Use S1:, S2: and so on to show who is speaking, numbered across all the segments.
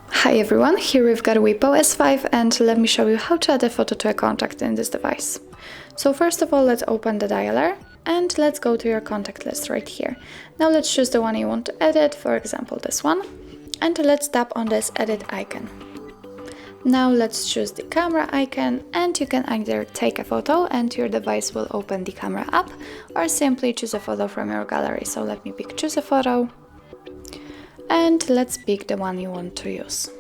S1: Hi everyone, here we've got a WIEPPO S5 and let me show you how to add a photo to a contact in this device. So first of all, let's open the dialer and let's go to your contact list right here. Now let's choose the one you want to edit, for example this one, and let's tap on this edit icon. Now let's choose the camera icon and you can either take a photo and your device will open the camera app or simply choose a photo from your gallery. So let me pick choose a photo. And let's pick the one you want to use.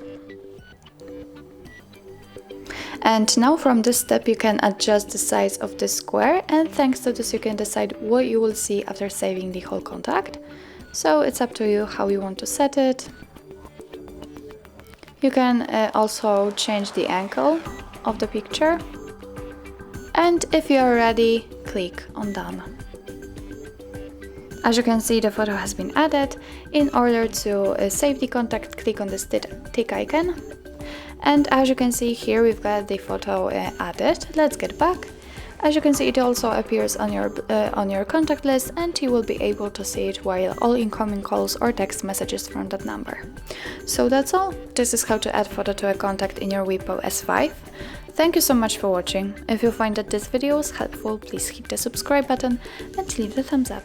S1: And now from this step you can adjust the size of the square, and thanks to this you can decide what you will see after saving the whole contact. So it's up to you how you want to set it. You can also change the angle of the picture. And if you are ready, click on done. As you can see, the photo has been added. In order to save the contact, click on this tick icon. And as you can see here, we've got the photo added. Let's get back. As you can see, it also appears on your contact list and you will be able to see it while all incoming calls or text messages from that number. So that's all. This is how to add photo to a contact in your WIEPPO S5. Thank you so much for watching. If you find that this video was helpful, please hit the subscribe button and leave the thumbs up.